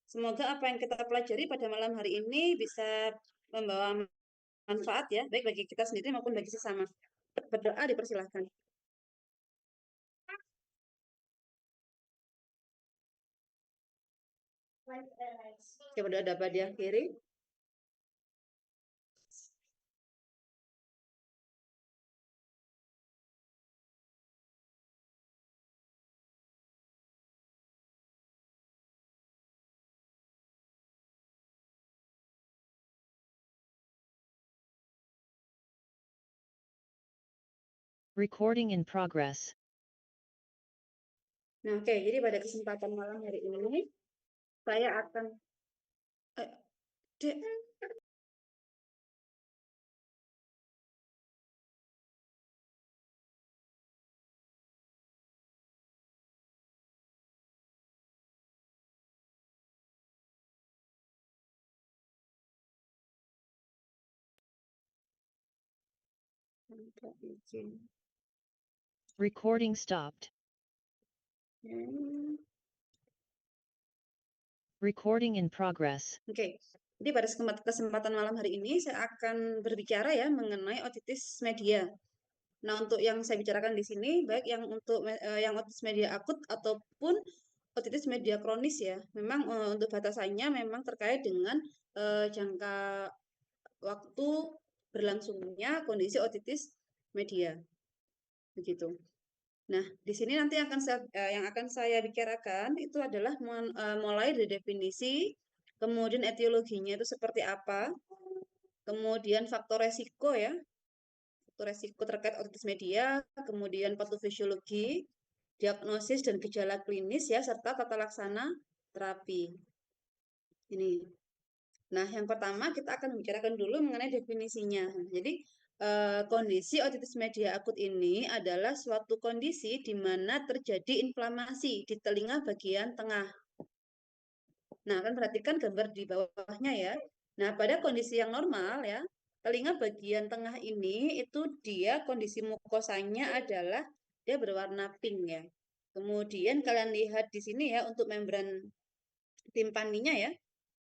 Semoga apa yang kita pelajari pada malam hari ini bisa membawa manfaat ya, baik bagi kita sendiri maupun bagi sesama. Berdoa dipersilahkan. Kita berdoa dapat diakhiri. Recording in progress. Nah, oke. Jadi pada kesempatan malam hari ini, saya akan... Dek, minta izin. Recording stopped. Recording in progress. Oke. Jadi pada kesempatan malam hari ini saya akan berbicara ya mengenai otitis media. Nah, untuk yang saya bicarakan di sini, baik yang untuk yang otitis media akut ataupun otitis media kronis ya. Memang untuk batasannya memang terkait dengan jangka waktu berlangsungnya kondisi otitis media. Begitu. Nah, di sini nanti yang akan saya bicarakan itu adalah mulai dari definisi, kemudian etiologinya itu seperti apa, kemudian faktor resiko ya, resiko terkait otitis media, kemudian patofisiologi, diagnosis dan gejala klinis ya, serta tata laksana terapi. Ini. Nah, yang pertama kita akan membicarakan dulu mengenai definisinya. Jadi, kondisi otitis media akut ini adalah suatu kondisi di mana terjadi inflamasi di telinga bagian tengah. Nah, kan perhatikan gambar di bawahnya ya. Nah, pada kondisi yang normal ya, telinga bagian tengah ini itu dia kondisi mukosanya adalah dia berwarna pink ya. Kemudian kalian lihat di sini ya untuk membran timpaninya ya,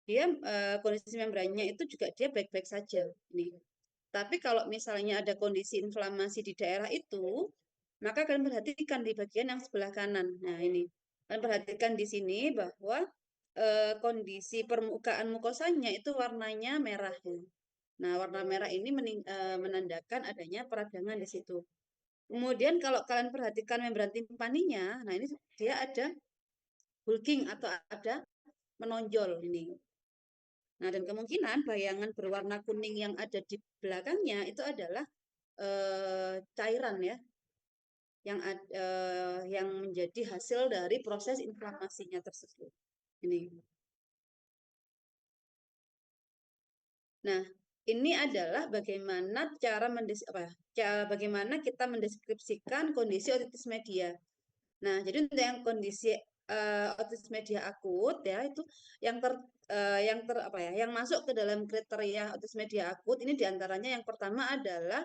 dia kondisi membrannya itu juga dia baik-baik saja. Nih. Tapi kalau misalnya ada kondisi inflamasi di daerah itu, maka kalian perhatikan di bagian yang sebelah kanan. Nah, ini. Kalian perhatikan di sini bahwa kondisi permukaan mukosanya itu warnanya merah ya. Nah, warna merah ini menandakan adanya peradangan di situ. Kemudian kalau kalian perhatikan membran timpaninya, nah ini dia ada bulking atau ada menonjol ini. Nah, dan kemungkinan bayangan berwarna kuning yang ada di belakangnya itu adalah cairan ya, yang menjadi hasil dari proses inflamasinya tersebut. Ini. Nah, ini adalah bagaimana bagaimana kita mendeskripsikan kondisi otitis media. Nah, jadi untuk yang kondisi otitis media akut ya itu yang ter yang ter apa ya, yang masuk ke dalam kriteria otitis media akut ini diantaranya yang pertama adalah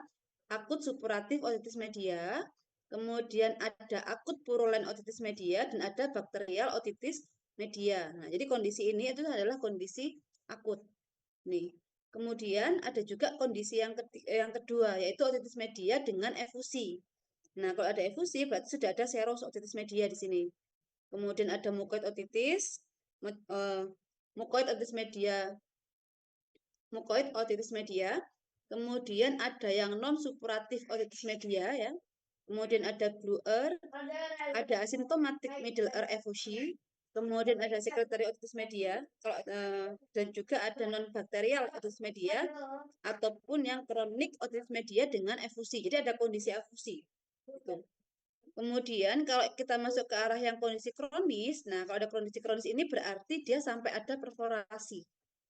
akut supuratif otitis media, kemudian ada akut purulen otitis media dan ada bakterial otitis media. Nah, jadi kondisi ini itu adalah kondisi akut. Nih. Kemudian ada juga kondisi yang kedua yaitu otitis media dengan efusi. Nah, kalau ada efusi berarti sudah ada seros otitis media di sini. Kemudian ada mukoid otitis, mukoid otitis media, mukoid otitis media. Kemudian ada yang non supuratif otitis media ya. Kemudian ada blue ear, ada asymptomatic middle ear effusi, kemudian ada sekretari otitis media, dan juga ada non bakterial otitis media ataupun yang kronik otitis media dengan efusi. Jadi ada kondisi efusi. Gitu. Kemudian kalau kita masuk ke arah yang kondisi kronis, nah kalau ada kondisi kronis ini berarti dia sampai ada perforasi.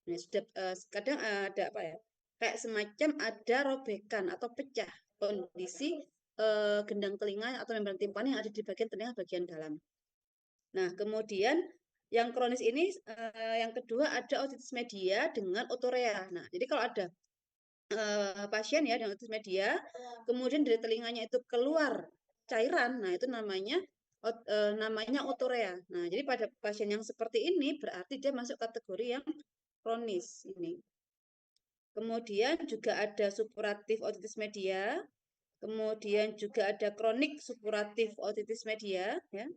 Nah, sudah kadang ada apa ya? Kayak semacam ada robekan atau pecah kondisi gendang telinga atau membran timpani yang ada di bagian telinga bagian dalam. Nah, kemudian yang kronis ini yang kedua ada otitis media dengan otorea. Nah, jadi kalau ada pasien ya dengan otitis media, kemudian dari telinganya itu keluar cairan, nah itu namanya namanya urea. Nah, jadi pada pasien yang seperti ini berarti dia masuk kategori yang kronis ini. Kemudian juga ada supuratif otitis media, kemudian juga ada kronik supuratif otitis media, ya,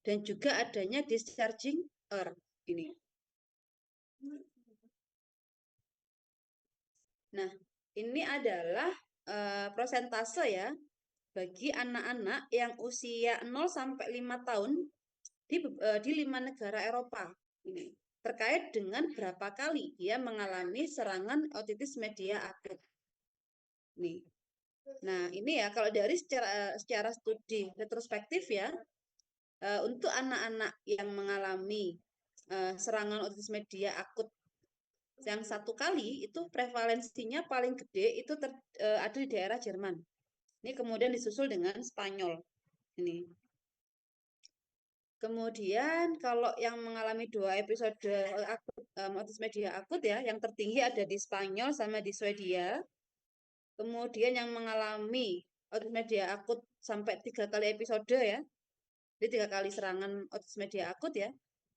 dan juga adanya discharging error ini. Nah, ini adalah prosentase ya bagi anak-anak yang usia 0 sampai 5 tahun di 5 negara Eropa ini terkait dengan berapa kali dia mengalami serangan otitis media akut. Nih. Nah, ini ya kalau dari secara studi retrospektif ya, untuk anak-anak yang mengalami serangan otitis media akut yang 1 kali itu prevalensinya paling gede itu ada di daerah Jerman. Ini kemudian disusul dengan Spanyol. Ini. Kemudian kalau yang mengalami 2 episode otitis media akut ya, yang tertinggi ada di Spanyol sama di Swedia. Kemudian yang mengalami otitis media akut sampai 3 kali episode ya, jadi 3 kali serangan otitis media akut ya.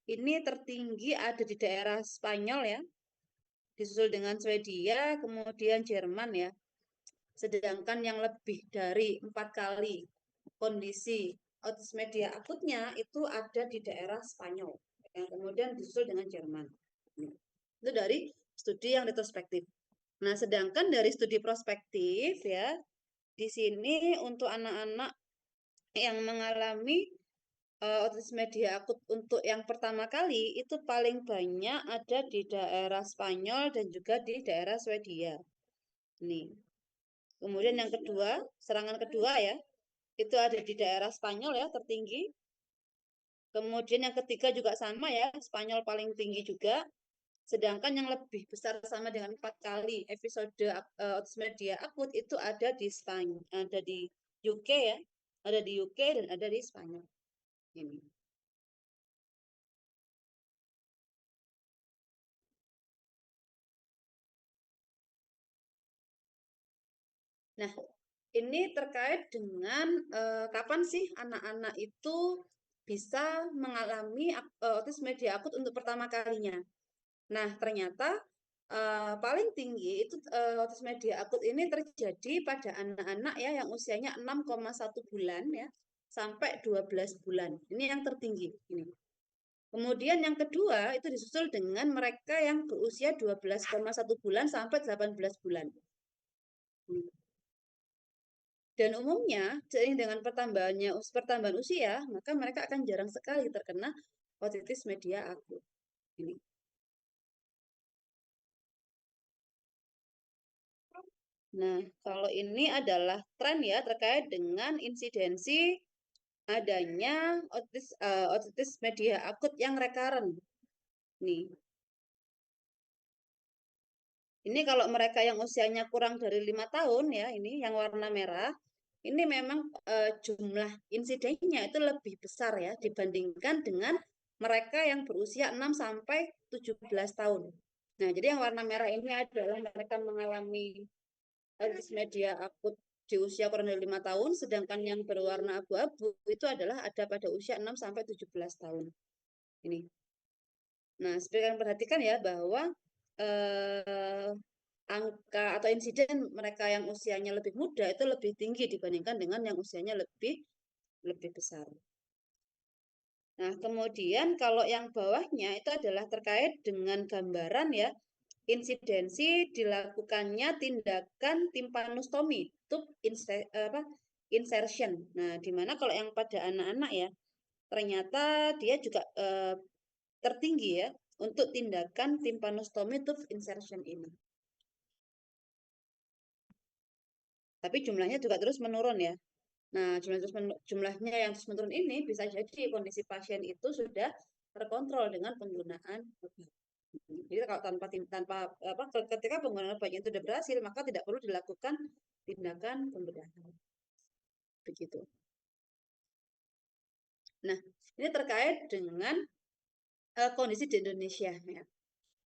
Ini tertinggi ada di daerah Spanyol ya, disusul dengan Swedia, kemudian Jerman ya. Sedangkan yang lebih dari 4 kali kondisi otitis media akutnya itu ada di daerah Spanyol, yang kemudian disusul dengan Jerman. Itu dari studi yang retrospektif. Nah, sedangkan dari studi prospektif ya, di sini untuk anak-anak yang mengalami otitis media akut untuk yang pertama kali itu paling banyak ada di daerah Spanyol dan juga di daerah Swedia. Nih. Kemudian yang kedua, serangan kedua ya, itu ada di daerah Spanyol ya, tertinggi. Kemudian yang ketiga juga sama ya, Spanyol paling tinggi juga. Sedangkan yang lebih besar sama dengan 4 kali episode otitis media akut itu ada di Spanyol, ada di UK ya, ada di UK dan ada di Spanyol. Ini. Nah, ini terkait dengan kapan sih anak-anak itu bisa mengalami otitis media akut untuk pertama kalinya. Nah, ternyata paling tinggi itu otitis media akut ini terjadi pada anak-anak ya yang usianya 6,1 bulan ya sampai 12 bulan. Ini yang tertinggi ini. Kemudian yang kedua itu disusul dengan mereka yang berusia 12,1 bulan sampai 18 bulan. Dan umumnya seiring dengan pertambahan usia, maka mereka akan jarang sekali terkena otitis media akut. Ini. Nah, kalau ini adalah tren ya terkait dengan insidensi adanya otitis media akut yang recurrent. Nih. Ini kalau mereka yang usianya kurang dari 5 tahun ya, ini yang warna merah, ini memang jumlah insidennya itu lebih besar ya dibandingkan dengan mereka yang berusia 6 sampai 17 tahun. Nah, jadi yang warna merah ini adalah mereka mengalami otitis media akut di usia kurang dari 5 tahun, sedangkan yang berwarna abu-abu itu adalah ada pada usia 6 sampai 17 tahun. Ini. Nah, seperti kalian perhatikan ya bahwa angka atau insiden mereka yang usianya lebih muda itu lebih tinggi dibandingkan dengan yang usianya lebih besar. Nah, kemudian kalau yang bawahnya itu adalah terkait dengan gambaran ya, insidensi dilakukannya tindakan timpanostomi, tube insertion. Nah, di mana kalau yang pada anak-anak ya, ternyata dia juga tertinggi ya untuk tindakan timpanostomi tube insertion ini. Tapi jumlahnya juga terus menurun ya. Nah, jumlahnya yang terus menurun ini bisa jadi kondisi pasien itu sudah terkontrol dengan penggunaan obat. Jadi kalau tanpa apa ketika penggunaan obatnya itu sudah berhasil, maka tidak perlu dilakukan tindakan pembedahan. Begitu. Nah, ini terkait dengan kondisi di Indonesia ya.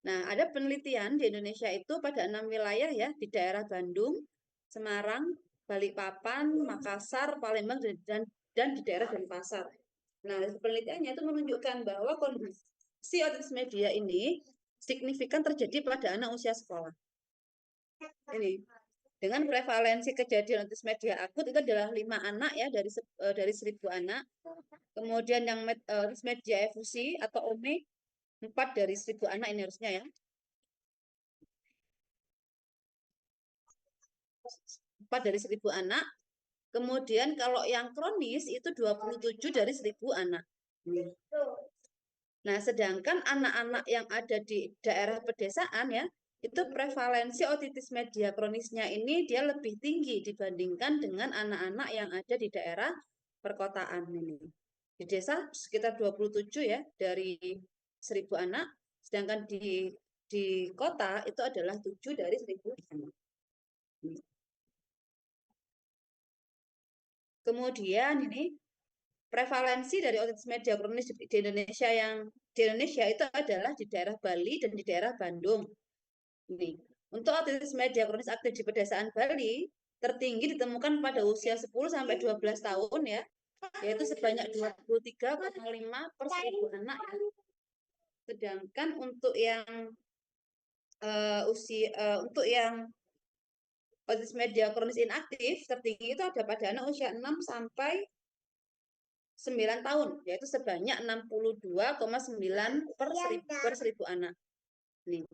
Nah, ada penelitian di Indonesia itu pada 6 wilayah ya, di daerah Bandung, Semarang, Balikpapan, Makassar, Palembang, dan di daerah Denpasar. Nah, penelitiannya itu menunjukkan bahwa kondisi otitis media ini signifikan terjadi pada anak usia sekolah. Ini dengan prevalensi kejadian otitis media akut itu adalah 5 anak ya dari 1.000 anak. Kemudian yang otitis media efusi atau OME 4 dari 1.000 anak ini harusnya ya. 4 dari 1.000 anak. Kemudian kalau yang kronis itu 27 dari 1.000 anak. Nah, sedangkan anak-anak yang ada di daerah pedesaan ya, itu prevalensi otitis media kronisnya ini dia lebih tinggi dibandingkan dengan anak-anak yang ada di daerah perkotaan ini. Di desa sekitar 27 ya dari 1.000 anak, sedangkan di kota itu adalah 7 dari 1.000 anak. Kemudian ini prevalensi dari otitis media kronis di Indonesia itu adalah di daerah Bali dan di daerah Bandung. Ini untuk otitis media kronis aktif di pedesaan Bali tertinggi ditemukan pada usia 10 sampai 12 tahun ya, yaitu sebanyak 23,5 per 1.000 anak. Sedangkan untuk yang otitis media kronis inaktif tertinggi itu ada pada anak usia 6 sampai 9 tahun, yaitu sebanyak 62,9 per 1.000 anak. Nih.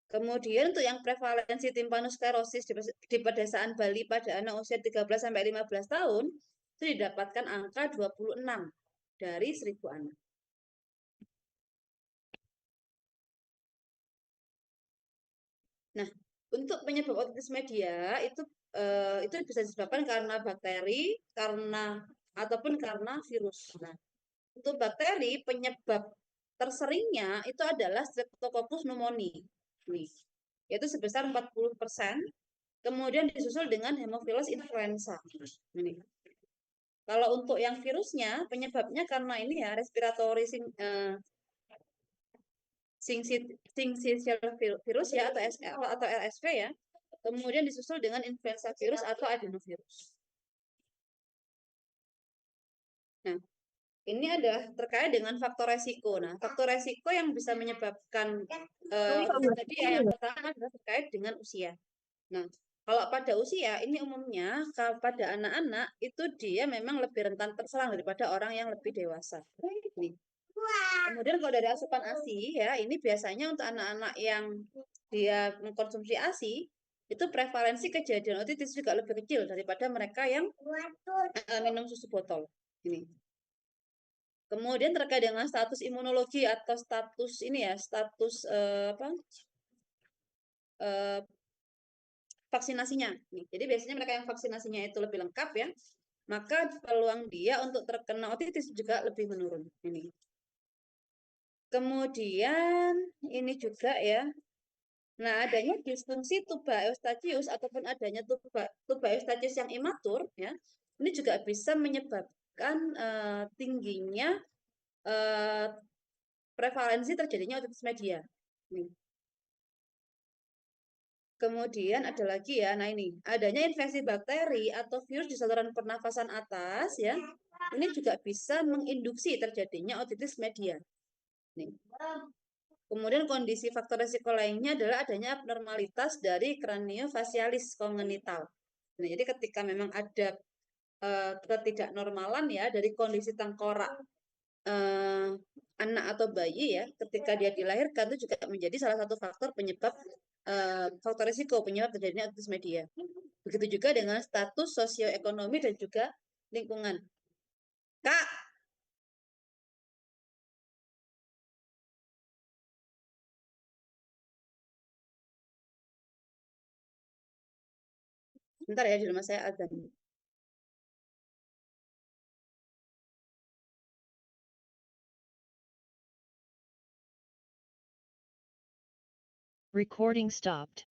Kemudian untuk yang prevalensi timpanosklerosis di pedesaan Bali pada anak usia 13 sampai 15 tahun itu didapatkan angka 26 dari 1.000 anak. Nah, untuk penyebab otitis media itu bisa disebabkan karena bakteri, ataupun karena virus. Nah, untuk bakteri penyebab terseringnya itu adalah Streptococcus pneumoniae, yaitu sebesar 40%. Kemudian disusul dengan Haemophilus influenza. Ini. Kalau untuk yang virusnya, penyebabnya karena ini ya respiratory syncytial virus ya atau RSV ya. Kemudian disusul dengan influenza virus atau adenovirus. Nah, ini adalah terkait dengan faktor resiko. Nah, faktor resiko yang bisa menyebabkan tadi yang pertama adalah terkait dengan usia. Nah, kalau pada usia ini umumnya pada anak-anak itu dia memang lebih rentan terserang daripada orang yang lebih dewasa. Nih. Kemudian kalau dari asupan ASI ya, ini biasanya untuk anak-anak yang dia mengkonsumsi ASI itu prevalensi kejadian otitis juga lebih kecil daripada mereka yang minum susu botol. Ini. Kemudian terkait dengan status imunologi atau status ini ya, status vaksinasinya. Jadi biasanya mereka yang vaksinasinya itu lebih lengkap ya, maka peluang dia untuk terkena otitis juga lebih menurun. Ini. Kemudian ini juga ya. Nah, adanya disfungsi tuba eustachius ataupun adanya tuba eustachius yang imatur ya, ini juga bisa menyebabkan tingginya prevalensi terjadinya otitis media. Nih. Kemudian ada lagi ya, nah ini adanya infeksi bakteri atau virus di saluran pernafasan atas ya, ini juga bisa menginduksi terjadinya otitis media. Nih. Kemudian kondisi faktor resiko lainnya adalah adanya abnormalitas dari craniofacialis kongenital. Nah, jadi ketika memang ada ketidaknormalan ya dari kondisi tengkorak anak atau bayi ya, ketika dia dilahirkan itu juga menjadi salah satu faktor penyebab faktor risiko penyebab terjadinya otitis media. Begitu juga dengan status sosioekonomi dan juga lingkungan. Kak, bentar ya di rumah saya azan. Recording stopped.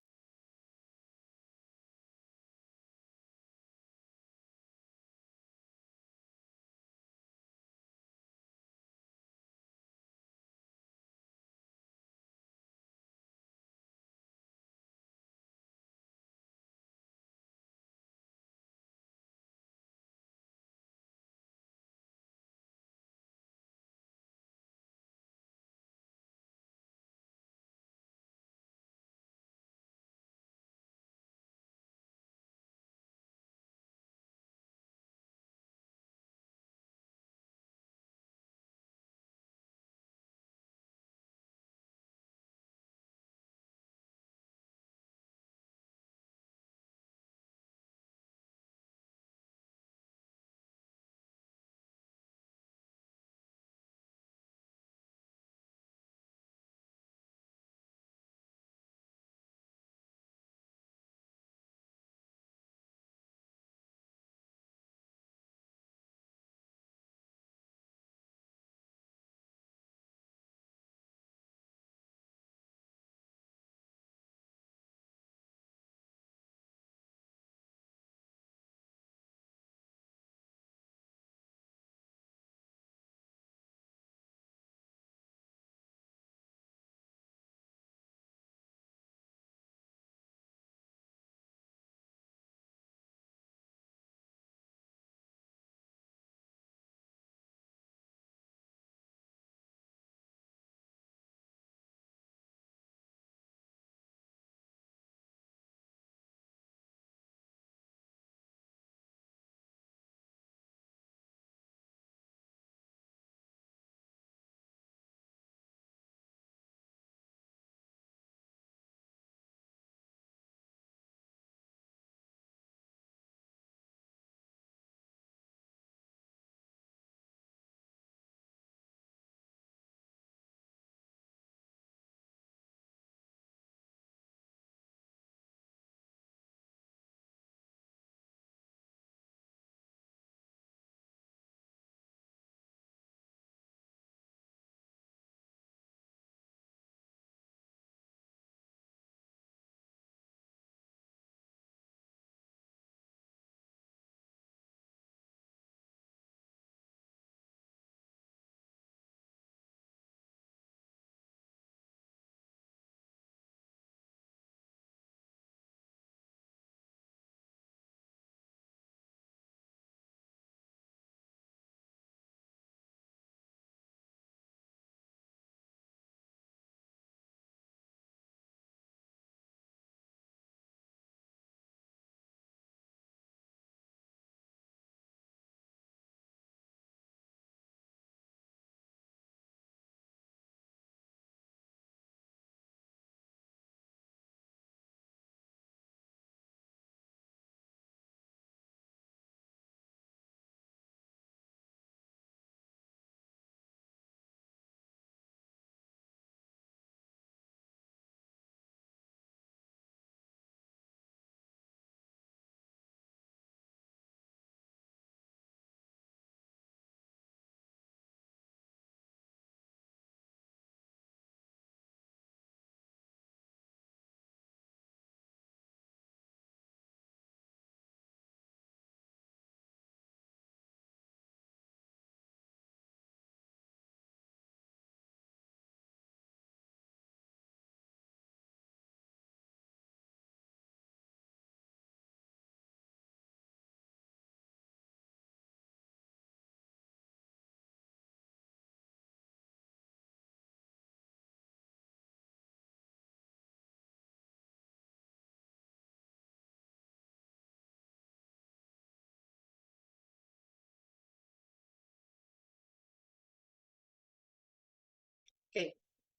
Oke.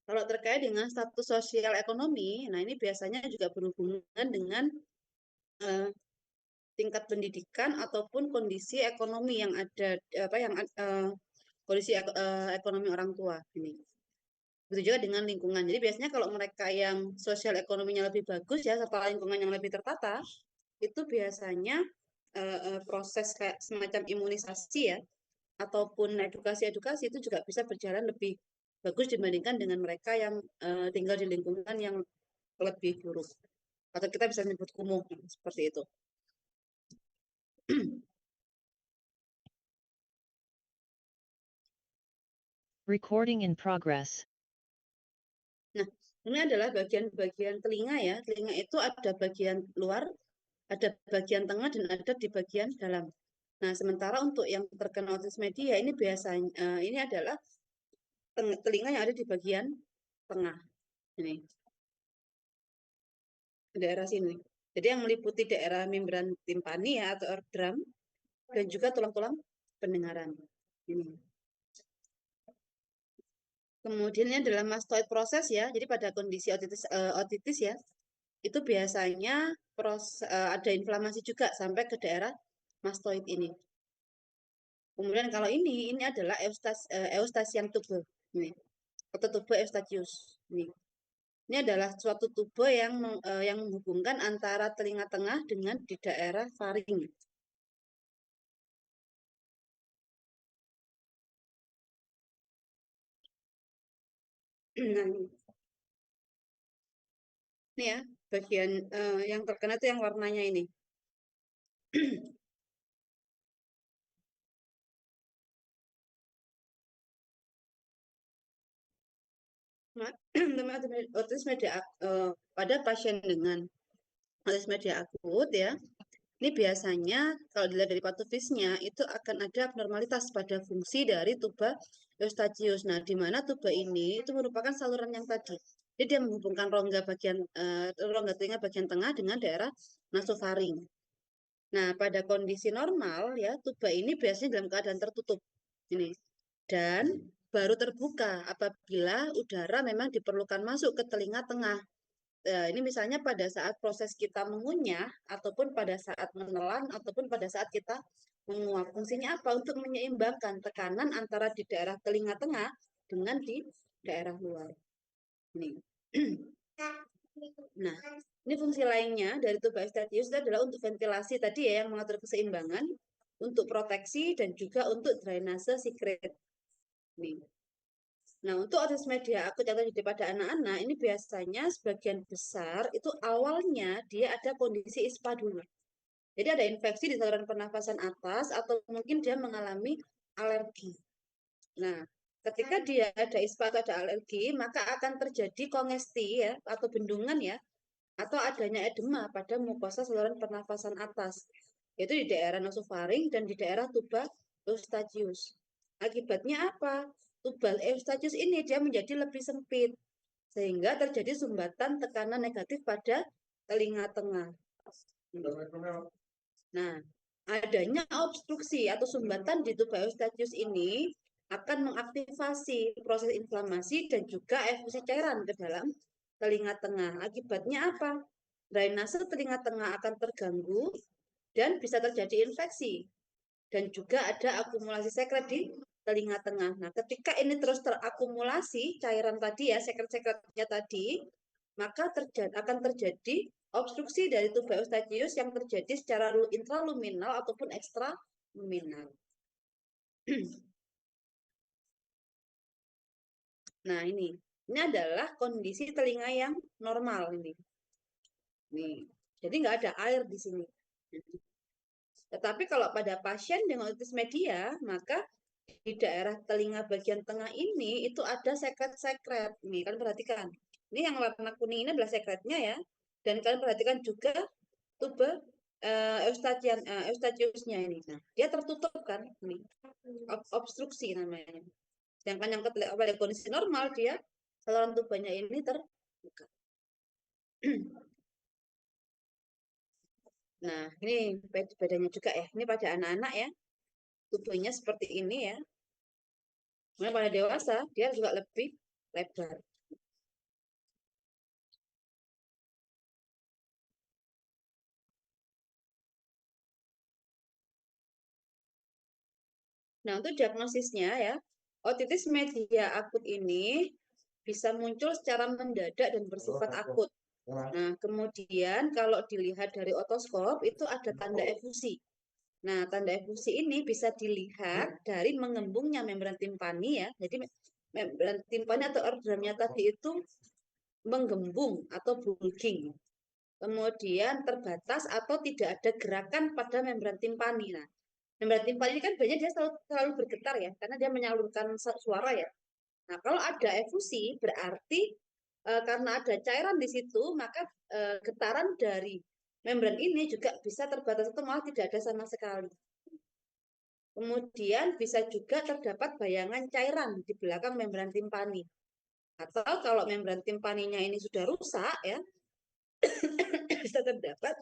Kalau terkait dengan status sosial ekonomi, nah ini biasanya juga berhubungan dengan eh, tingkat pendidikan ataupun kondisi ekonomi yang ada, apa yang kondisi ekonomi orang tua ini. Begitu juga dengan lingkungan. Jadi biasanya kalau mereka yang sosial ekonominya lebih bagus ya, serta lingkungan yang lebih tertata, itu biasanya proses kayak semacam imunisasi ya, ataupun edukasi-edukasi itu juga bisa berjalan lebih bagus dibandingkan dengan mereka yang tinggal di lingkungan yang lebih buruk. Atau kita bisa menyebut kumuh, seperti itu. Recording in progress. Nah, ini adalah bagian-bagian telinga ya. Telinga itu ada bagian luar, ada bagian tengah, dan ada di bagian dalam. Nah, sementara untuk yang terkena autism media ini biasanya ini adalah telinga yang ada di bagian tengah. Ini, daerah sini. Jadi yang meliputi daerah membran timpani ya atau eardrum dan juga tulang-tulang pendengaran. Ini. Kemudian ini adalah mastoid proses ya. Jadi pada kondisi otitis ya, itu biasanya ada inflamasi juga sampai ke daerah mastoid ini. Kemudian kalau ini adalah eustasian tube ini, atau tube eustachius ini. Ini adalah suatu tube yang menghubungkan antara telinga tengah dengan di daerah faring. Nah, ini ya bagian yang terkena itu yang warnanya ini. Nah, otitis media pada pasien dengan otitis media akut ya, ini biasanya kalau dilihat dari patofisnya itu akan ada abnormalitas pada fungsi dari tuba eustachius. Nah, di mana tuba ini itu merupakan saluran yang tadi. Jadi dia menghubungkan rongga telinga bagian tengah dengan daerah nasofaring. Nah, pada kondisi normal ya, tuba ini biasanya dalam keadaan tertutup. Ini. Dan baru terbuka apabila udara memang diperlukan masuk ke telinga tengah. Ini misalnya pada saat proses kita mengunyah, ataupun pada saat menelan, ataupun pada saat kita menguap. Fungsinya apa? Untuk menyeimbangkan tekanan antara di daerah telinga tengah dengan di daerah luar. Ini. Nah, ini fungsi lainnya dari tuba eustachius adalah untuk ventilasi tadi ya, yang mengatur keseimbangan, untuk proteksi, dan juga untuk drainase sekret. Nih. Nah, untuk autism media akut yang terjadi pada anak-anak, ini biasanya sebagian besar itu awalnya dia ada kondisi ISPA dulu. Jadi ada infeksi di saluran pernafasan atas atau mungkin dia mengalami alergi. Nah, ketika dia ada ISPA atau ada alergi, maka akan terjadi kongesti ya atau bendungan ya atau adanya edema pada mukosa saluran pernafasan atas, yaitu di daerah nasofaring dan di daerah tuba eustachius. Akibatnya apa? Tubal eustachius ini dia menjadi lebih sempit, sehingga terjadi sumbatan tekanan negatif pada telinga tengah. Nah, adanya obstruksi atau sumbatan di tuba eustachius ini akan mengaktifasi proses inflamasi dan juga efusi cairan ke dalam telinga tengah. Akibatnya apa? Drainase telinga tengah akan terganggu dan bisa terjadi infeksi. Dan juga ada akumulasi sekret di telinga tengah. Nah, ketika ini terus terakumulasi cairan tadi ya, sekret-sekretnya tadi, maka akan terjadi obstruksi dari tuba eustachius yang terjadi secara intraluminal ataupun ekstraluminal. Nah, ini adalah kondisi telinga yang normal ini. Nih, jadi nggak ada air di sini. Tetapi kalau pada pasien dengan autism media, maka di daerah telinga bagian tengah ini itu ada sekret-sekret. Nih, kalian perhatikan. Ini yang warna kuning ini adalah sekretnya ya. Dan kalian perhatikan juga tuba eustachiusnya ini. Nah, dia tertutup kan? Ini obstruksi namanya. Sedangkan yang pada kondisi normal dia saluran tubanya ini terbuka. Nah, ini bedanya juga ya. Ini pada anak-anak ya, tubuhnya seperti ini ya. Kemudian pada dewasa, dia juga lebih lebar. Nah, untuk diagnosisnya ya, otitis media akut ini bisa muncul secara mendadak dan bersifat akut. Nah, kemudian kalau dilihat dari otoskop itu ada tanda efusi. Nah, tanda efusi ini bisa dilihat dari mengembungnya membran timpani ya. Jadi membran timpani atau organnya tadi itu menggembung atau bulging. Kemudian terbatas atau tidak ada gerakan pada membran timpani. Nah, membran timpani ini kan biasanya dia selalu bergetar ya, karena dia menyalurkan suara ya. Nah, kalau ada efusi berarti karena ada cairan di situ, maka getaran dari membran ini juga bisa terbatas atau malah tidak ada sama sekali. Kemudian bisa juga terdapat bayangan cairan di belakang membran timpani. Atau kalau membran timpaninya ini sudah rusak ya, bisa terdapat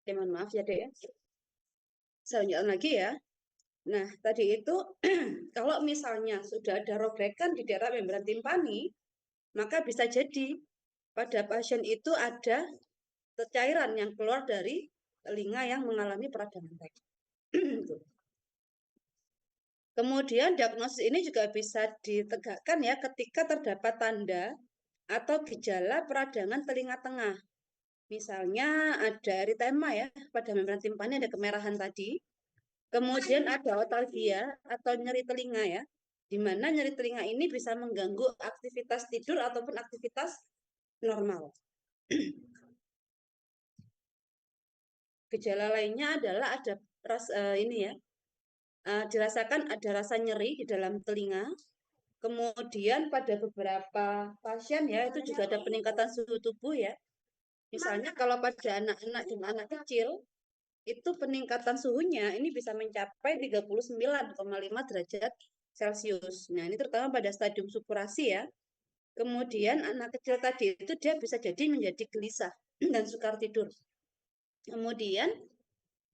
mohon maaf ya dek ya. Saya lanjutkan lagi ya. Nah, tadi itu kalau misalnya sudah ada robekan di daerah membran timpani, maka bisa jadi pada pasien itu ada cairan yang keluar dari telinga yang mengalami peradangan tadi. Kemudian diagnosis ini juga bisa ditegakkan ya ketika terdapat tanda atau gejala peradangan telinga tengah. Misalnya ada eritema ya pada membran timpani, ada kemerahan tadi. Kemudian ada otalgia atau nyeri telinga ya, di mana nyeri telinga ini bisa mengganggu aktivitas tidur ataupun aktivitas normal. Gejala lainnya adalah ada ini ya, dirasakan ada rasa nyeri di dalam telinga. Kemudian pada beberapa pasien ya itu juga ada peningkatan suhu tubuh ya. Misalnya kalau pada anak-anak dan anak kecil itu peningkatan suhunya ini bisa mencapai 39,5 derajat Celcius. Nah, ini terutama pada stadium supurasi ya. Kemudian anak kecil tadi itu dia bisa jadi menjadi gelisah dan sukar tidur. Kemudian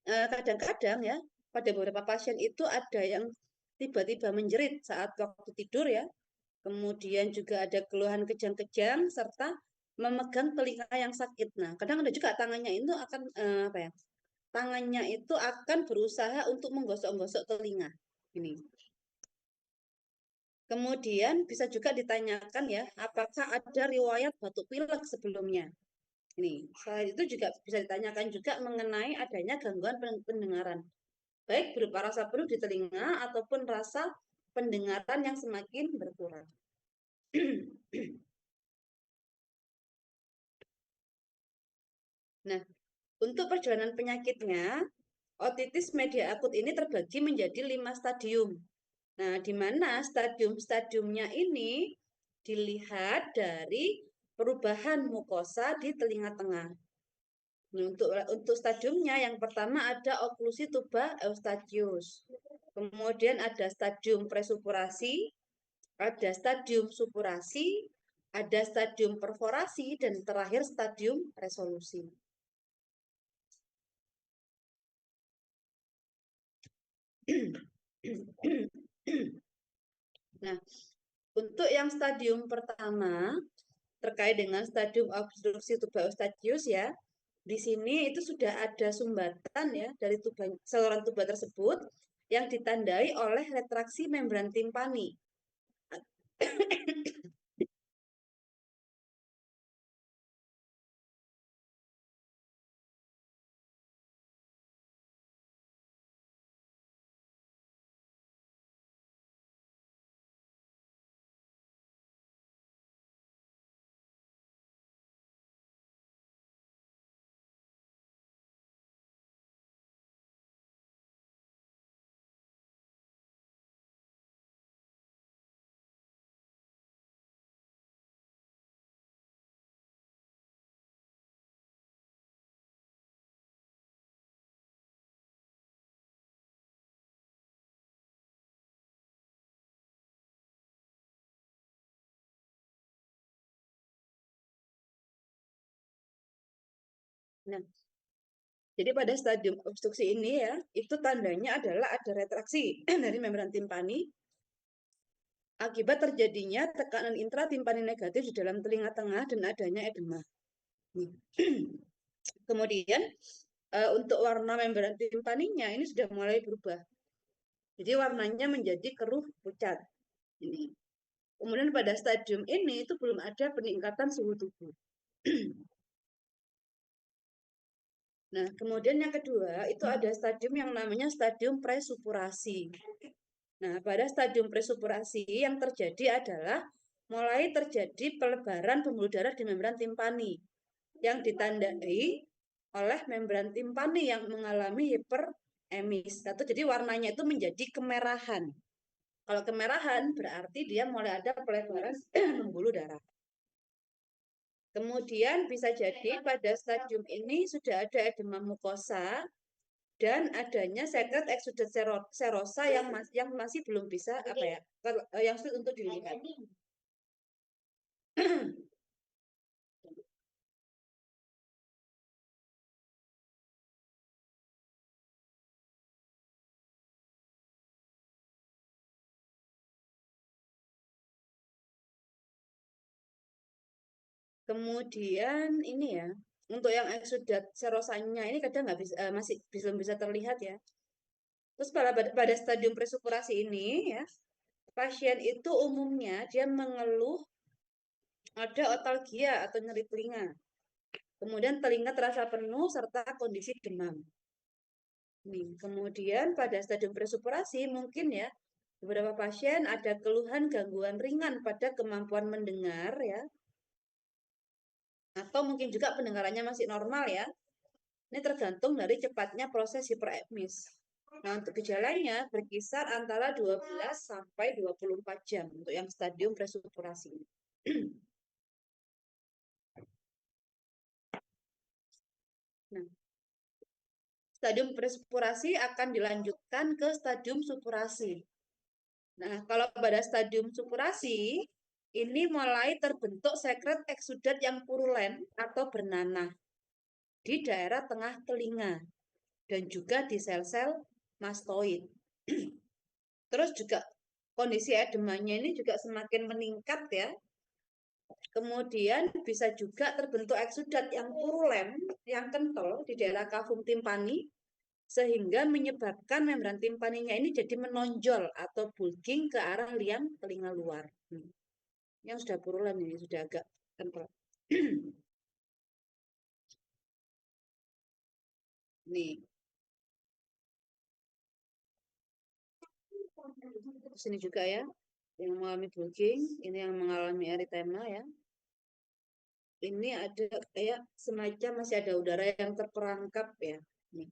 kadang-kadang ya pada beberapa pasien itu ada yang tiba-tiba menjerit saat waktu tidur ya. Kemudian juga ada keluhan kejang-kejang serta memegang telinga yang sakit. Nah, kadang ada juga tangannya itu akan apa ya? Tangannya itu akan berusaha untuk menggosok-gosok telinga. Ini. Kemudian bisa juga ditanyakan ya, apakah ada riwayat batuk pilek sebelumnya? Ini. Selain itu juga bisa ditanyakan juga mengenai adanya gangguan pendengaran. Baik berupa rasa penuh di telinga ataupun rasa pendengaran yang semakin berkurang. Nah, untuk perjalanan penyakitnya, otitis media akut ini terbagi menjadi 5 stadium. Nah, di mana stadium-stadiumnya ini dilihat dari perubahan mukosa di telinga tengah. Nah, untuk stadiumnya yang pertama ada oklusi tuba eustachius. Kemudian ada stadium presupurasi, ada stadium supurasi, ada stadium perforasi, dan terakhir stadium resolusi. Nah, untuk yang stadium pertama terkait dengan stadium obstruksi tuba eustachius ya, di sini itu sudah ada sumbatan ya dari saluran tuba tersebut yang ditandai oleh retraksi membran timpani. Nah, jadi pada stadium obstruksi ini ya, itu tandanya adalah ada retraksi dari membran timpani akibat terjadinya tekanan intratimpani negatif di dalam telinga tengah dan adanya edema. Kemudian untuk warna membran timpaninya ini sudah mulai berubah. Jadi warnanya menjadi keruh pucat. Ini. Kemudian pada stadium ini itu belum ada peningkatan suhu tubuh. Nah, kemudian yang kedua itu ada stadium yang namanya stadium presupurasi. Nah, pada stadium presupurasi yang terjadi adalah mulai terjadi pelebaran pembuluh darah di membran timpani yang ditandai oleh membran timpani yang mengalami hiperemis. Atau jadi warnanya itu menjadi kemerahan. Kalau kemerahan berarti dia mulai ada pelebaran pembuluh darah. Kemudian bisa jadi pada stadium ini sudah ada edema mukosa dan adanya sekret eksudat serosa yang masih belum bisa yang sulit untuk dilihat. Kemudian ini ya, untuk yang eksudat serosanya ini kadang nggak bisa, masih belum bisa terlihat ya. Terus pada stadium presupurasi ini ya, pasien itu umumnya dia mengeluh ada otalgia atau nyeri telinga. Kemudian telinga terasa penuh serta kondisi demam. Nih, kemudian pada stadium presupurasi mungkin ya beberapa pasien ada keluhan gangguan ringan pada kemampuan mendengar ya, atau mungkin juga pendengarannya masih normal ya. Ini tergantung dari cepatnya proses hiperemis. Nah, untuk gejalanya berkisar antara 12 sampai 24 jam untuk yang stadium presupurasi. Nah, stadium presupurasi akan dilanjutkan ke stadium supurasi. Nah, kalau pada stadium supurasi, ini mulai terbentuk sekret eksudat yang purulen atau bernanah di daerah tengah telinga dan juga di sel-sel mastoid. Terus juga kondisi edemanya ini juga semakin meningkat ya. Kemudian bisa juga terbentuk eksudat yang purulen, yang kental di daerah kafum timpani, sehingga menyebabkan membran timpaninya ini jadi menonjol atau bulging ke arah liang telinga luar. Yang sudah purulen ini sudah agak kental. Nih, sini juga ya, yang mengalami bulging, ini yang mengalami eritema ya. Ini ada kayak semacam masih ada udara yang terperangkap ya. Nih.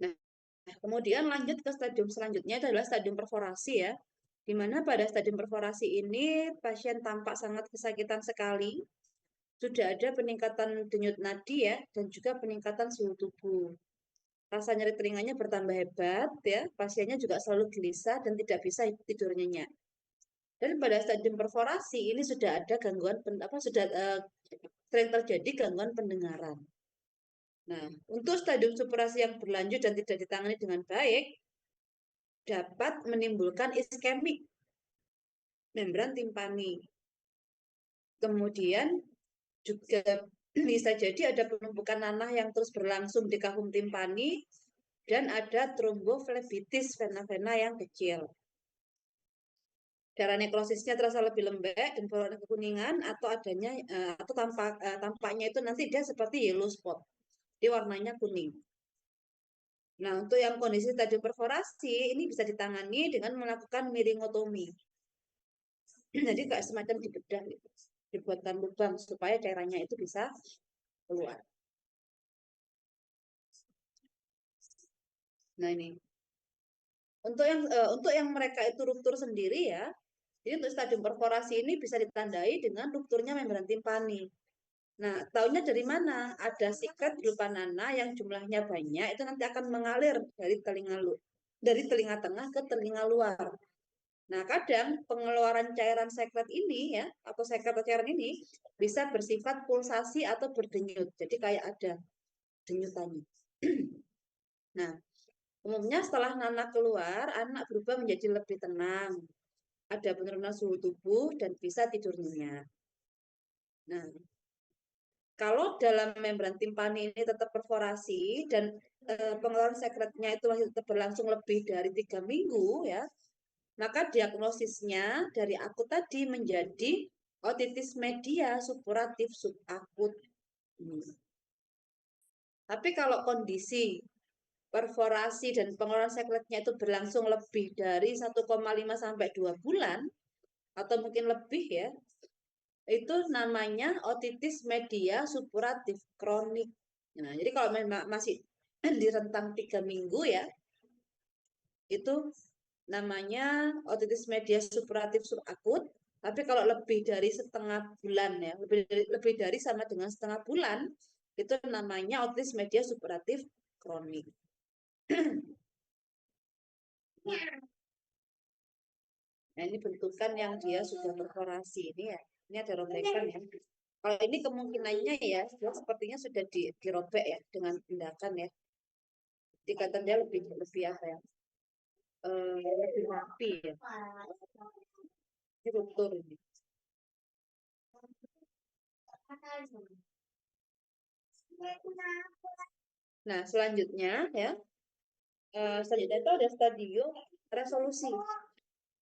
Nah, kemudian lanjut ke stadium selanjutnya adalah stadium perforasi ya. Di mana pada stadium perforasi ini pasien tampak sangat kesakitan sekali. Sudah ada peningkatan denyut nadi ya dan juga peningkatan suhu tubuh. Rasa nyeri telinganya bertambah hebat ya. Pasiennya juga selalu gelisah dan tidak bisa tidur nyenyak. Dan pada stadium perforasi ini sudah ada gangguan sering terjadi gangguan pendengaran. Nah, untuk stadium supurasi yang berlanjut dan tidak ditangani dengan baik, dapat menimbulkan iskemik membran timpani. Kemudian juga bisa jadi ada penumpukan nanah yang terus berlangsung di kafum timpani dan ada tromboflebitis vena-vena yang kecil. Darah nekrosisnya terasa lebih lembek dan berwarna kekuningan atau tampaknya itu nanti dia seperti yellow spot. Dia warnanya kuning. Nah, untuk yang kondisi stadium perforasi ini bisa ditangani dengan melakukan miringotomi. Jadi kayak semacam dibedah gitu. Dibuatkan lubang supaya cairannya itu bisa keluar. Nah, ini. Untuk yang mereka itu ruptur sendiri ya. Jadi untuk stadium perforasi ini bisa ditandai dengan rupturnya membran timpani. Nah, taunya dari mana? Ada sikat berupa nanah yang jumlahnya banyak, itu nanti akan mengalir dari telinga tengah ke telinga luar. Nah, kadang pengeluaran cairan sekret ini ya, atau sekret atau cairan ini bisa bersifat pulsasi atau berdenyut. Jadi kayak ada denyutannya. Nah, umumnya setelah nanak keluar, anak berubah menjadi lebih tenang, ada penurunan suhu tubuh, dan bisa tidur nyenyak. Nah, kalau dalam membran timpani ini tetap perforasi dan pengeluaran sekretnya itu masih tetap berlangsung lebih dari 3 minggu ya, maka diagnosisnya dari akut tadi menjadi otitis media supuratif subakut. Tapi kalau kondisi perforasi dan pengeluaran sekretnya itu berlangsung lebih dari 1,5 sampai 2 bulan atau mungkin lebih ya, itu namanya otitis media supuratif kronik. Nah, jadi kalau memang masih di rentang 3 minggu ya, itu namanya otitis media supuratif subakut. Tapi kalau lebih dari setengah bulan ya, lebih dari sama dengan setengah bulan, itu namanya otitis media supuratif kronik. Nah, ini bentukan yang dia sudah perforasi ini ya. Ini ada robekan ya. Kalau ini kemungkinannya ya, sepertinya sudah dirobek ya dengan tindakan ya. Dikatakan dia lebih lebih apa ya? Lebih rapi ya. Ini ruptur ini. Nah, selanjutnya ya, selanjutnya itu ada stadium resolusi.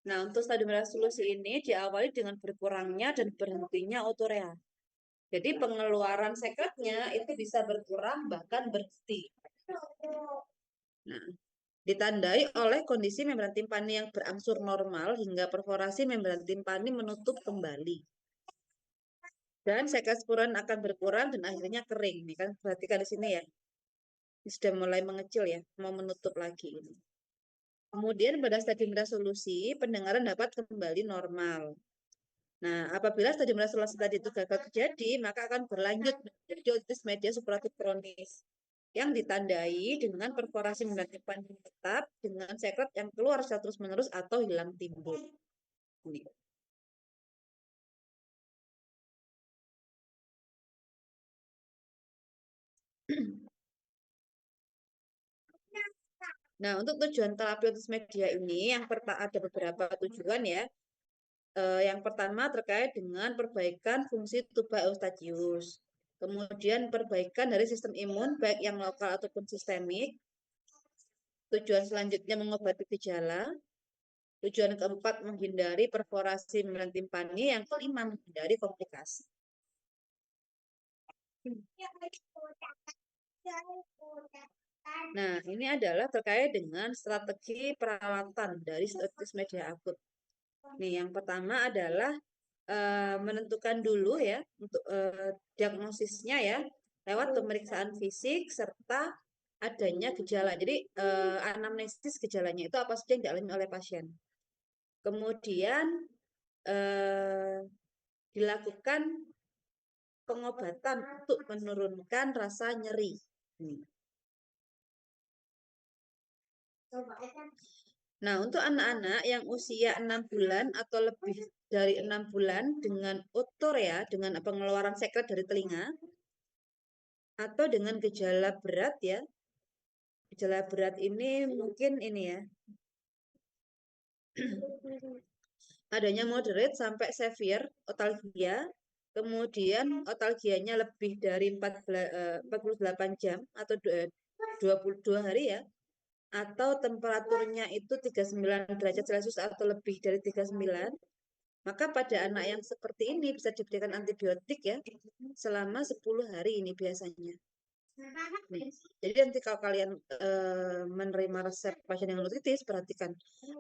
Nah, untuk stadium resolusi ini diawali dengan berkurangnya dan berhentinya urea. Jadi pengeluaran sekretnya itu bisa berkurang bahkan berhenti. Nah, ditandai oleh kondisi membran timpani yang berangsur normal hingga perforasi membran timpani menutup kembali. Dan sekret spuran akan berkurang dan akhirnya kering. Nih kan perhatikan di sini ya. Ini sudah mulai mengecil ya, mau menutup lagi ini. Kemudian pada stadium resolusi, pendengaran dapat kembali normal. Nah, apabila stadium resolusi tadi itu gagal terjadi, maka akan berlanjut menjadi otitis media supuratif kronis yang ditandai dengan perforasi membran timpani tetap dengan sekret yang keluar secara terus-menerus atau hilang timbul. Ini. Nah, untuk tujuan terapi otitis media ini yang ada beberapa tujuan ya. Yang pertama terkait dengan perbaikan fungsi tuba eustachius. Kemudian perbaikan dari sistem imun baik yang lokal ataupun sistemik. Tujuan selanjutnya mengobati gejala. Tujuan keempat menghindari perforasi membran timpani. Yang kelima menghindari komplikasi. Nah, ini adalah terkait dengan strategi perawatan dari otitis media akut. Nih, yang pertama adalah menentukan dulu ya untuk diagnosisnya ya lewat pemeriksaan fisik serta adanya gejala. Jadi anamnesis gejalanya itu apa saja yang dialami oleh pasien. Kemudian eh, dilakukan pengobatan untuk menurunkan rasa nyeri. Nah, untuk anak-anak yang usia 6 bulan atau lebih dari 6 bulan dengan urea, dengan pengeluaran sekret dari telinga, atau dengan gejala berat ya, gejala berat ini mungkin ini ya, adanya moderate sampai severe otalgia, kemudian otalgianya lebih dari 48 jam atau 22 hari ya, atau temperaturnya itu 39 derajat Celcius atau lebih dari 39, maka pada anak yang seperti ini bisa diberikan antibiotik ya selama 10 hari ini biasanya. Nih, jadi nanti kalau kalian menerima resep pasien dengan otitis, perhatikan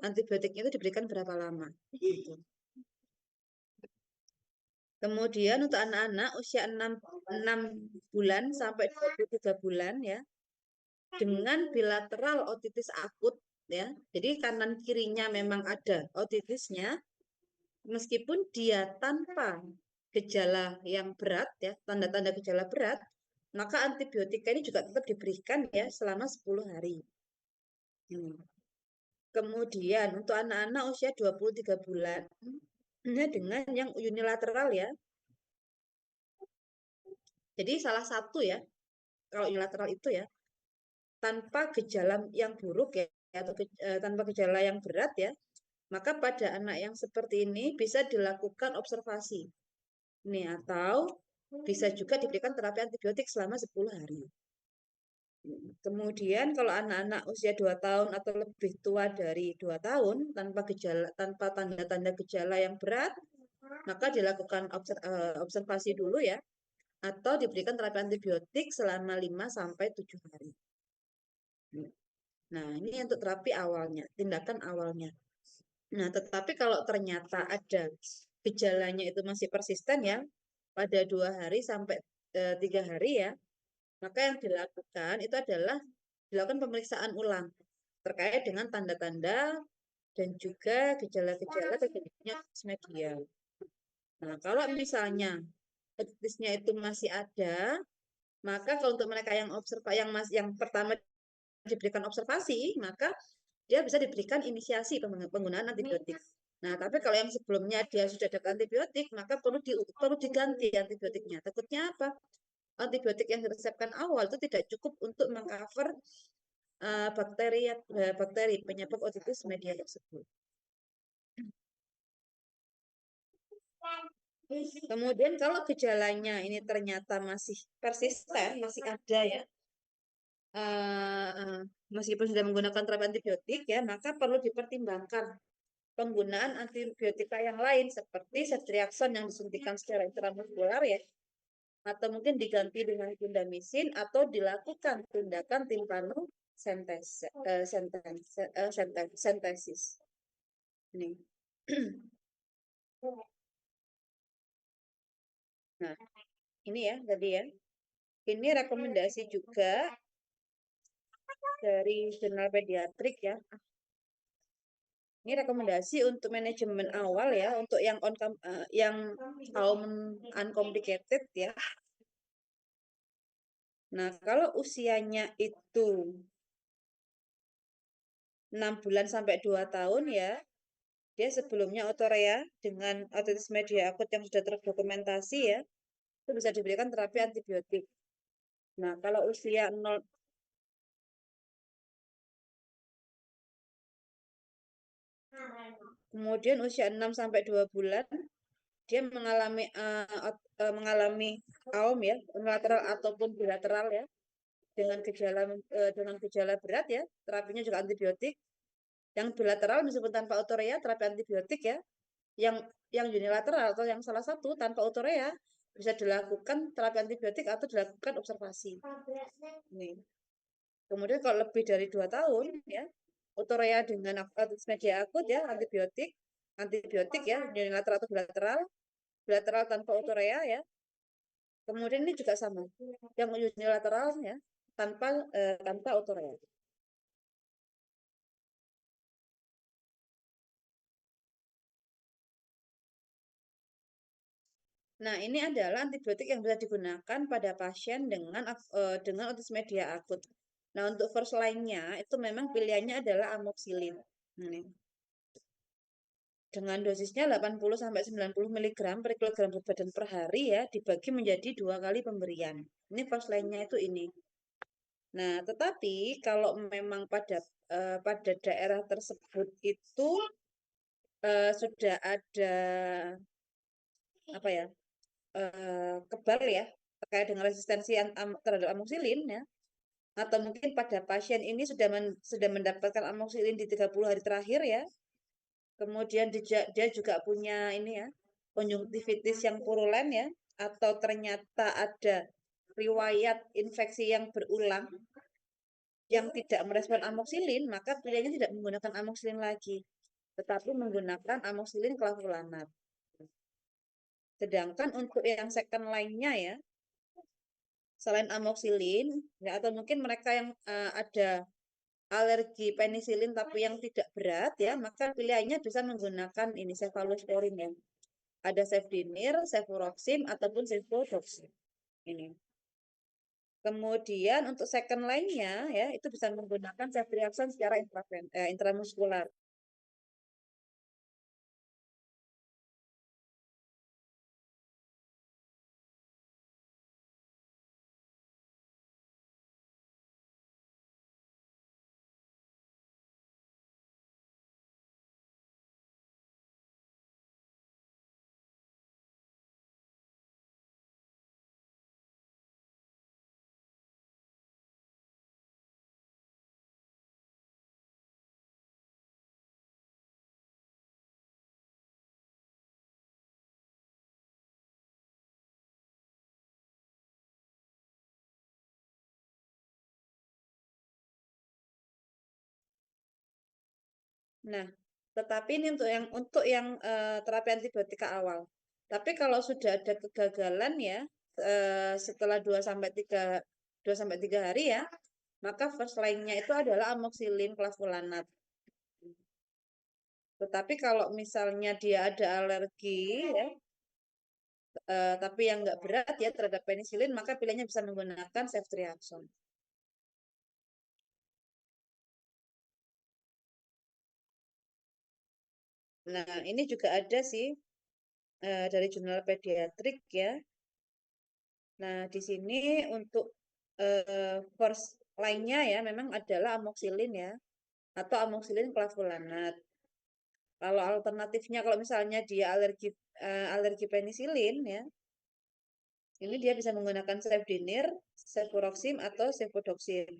antibiotiknya itu diberikan berapa lama. Gitu. Kemudian untuk anak-anak usia 6 bulan sampai 23 bulan ya, dengan bilateral otitis akut ya. Jadi kanan kirinya memang ada otitisnya, meskipun dia tanpa gejala yang berat ya, tanda-tanda gejala berat, maka antibiotika ini juga tetap diberikan ya selama 10 hari. Kemudian untuk anak-anak usia 23 bulan dengan yang unilateral ya. Jadi salah satu ya, kalau unilateral itu ya, tanpa gejala yang buruk ya, atau tanpa gejala yang berat ya, maka pada anak yang seperti ini bisa dilakukan observasi. Nih, atau bisa juga diberikan terapi antibiotik selama 10 hari. Kemudian kalau anak-anak usia 2 tahun atau lebih tua dari 2 tahun tanpa gejala, tanpa tanda-tanda gejala yang berat, maka dilakukan observasi dulu ya, atau diberikan terapi antibiotik selama 5 sampai 7 hari. Nah, ini untuk terapi awalnya, tindakan awalnya. Nah, tetapi kalau ternyata ada gejalanya itu masih persisten ya, pada 2 hari sampai 3 hari ya, maka yang dilakukan itu adalah dilakukan pemeriksaan ulang terkait dengan tanda-tanda dan juga gejala-gejala terjadinya media. Nah, kalau misalnya otitisnya itu masih ada, maka kalau untuk mereka yang yang pertama diberikan observasi, maka dia bisa diberikan inisiasi penggunaan antibiotik. Nah, tapi kalau yang sebelumnya dia sudah ada antibiotik, maka perlu diganti antibiotiknya. Takutnya apa? Antibiotik yang diresepkan awal itu tidak cukup untuk mengcover bakteri penyebab otitis media tersebut. Kemudian kalau gejalanya ini ternyata masih persisten, masih ada ya, meskipun sudah menggunakan terapi antibiotik ya, maka perlu dipertimbangkan penggunaan antibiotika yang lain seperti ceftriaxone yang disuntikan secara intramuskular ya, atau mungkin diganti dengan clindamycin atau dilakukan tindakan sentesis. Ini. Nah, ini ya tadi ya. Ini rekomendasi juga dari jurnal pediatrik ya. Ini rekomendasi untuk manajemen awal ya, untuk yang kaum uncomplicated ya. Nah, kalau usianya itu 6 bulan sampai 2 tahun ya, dia sebelumnya otorea dengan otitis media akut yang sudah terdokumentasi ya, itu bisa diberikan terapi antibiotik. Nah, kalau usia 0, kemudian usia 6 sampai 2 bulan, dia mengalami AOM ya, unilateral ataupun bilateral ya, dengan gejala berat ya, terapinya juga antibiotik. Yang bilateral meskipun tanpa otorea, terapi antibiotik ya. Yang unilateral atau yang salah satu tanpa otorea bisa dilakukan terapi antibiotik atau dilakukan observasi. Nih. Kemudian kalau lebih dari 2 tahun ya, otorea dengan otitis media akut ya, antibiotik ya, unilateral atau bilateral, bilateral tanpa otorea ya. Kemudian ini juga sama, yang unilateral ya, tanpa otorea. Nah, ini adalah antibiotik yang bisa digunakan pada pasien dengan otitis media akut. Nah, untuk first line-nya itu memang pilihannya adalah amoxicillin. Ini. Dengan dosisnya 80 sampai 90 mg per kilogram berat badan per hari ya, dibagi menjadi 2 kali pemberian. Ini first line-nya itu ini. Nah, tetapi kalau memang pada daerah tersebut itu sudah ada apa ya? Kebal ya terkait dengan resistensi terhadap amoxicillin ya, atau mungkin pada pasien ini sudah mendapatkan amoxicillin di 30 hari terakhir ya, kemudian dia juga punya ini ya, konjungtivitis yang purulen ya, atau ternyata ada riwayat infeksi yang berulang yang tidak merespon amoxicillin, maka pilihannya tidak menggunakan amoxicillin lagi, tetapi menggunakan amoxicillin clavulanat. Sedangkan untuk yang second line-nya ya, selain amoxicillin ya, atau mungkin mereka yang ada alergi penisilin tapi yang tidak berat ya, maka pilihannya bisa menggunakan ini cefalosporin ya. Ada cefdinir, cefuroxim ataupun cefuroxim. Ini. Kemudian untuk second line-nya ya itu bisa menggunakan ceftriaxone secara intramuskular. Nah, tetapi ini untuk yang terapi antibiotika awal. Tapi kalau sudah ada kegagalan ya setelah 2 sampai 3 hari ya, maka first line-nya itu adalah amoxicillin clavulanat. Tetapi kalau misalnya dia ada alergi ya, tapi yang nggak berat ya terhadap penisilin, maka pilihannya bisa menggunakan ceftriaxone. Nah, ini juga ada sih dari jurnal pediatrik ya. Nah, di sini untuk first line-nya ya memang adalah amoxicillin ya atau amoxicillin clavulanat. Kalau alternatifnya kalau misalnya dia alergi penisilin ya, ini dia bisa menggunakan cefdinir, cefuroxim atau cefodoxim.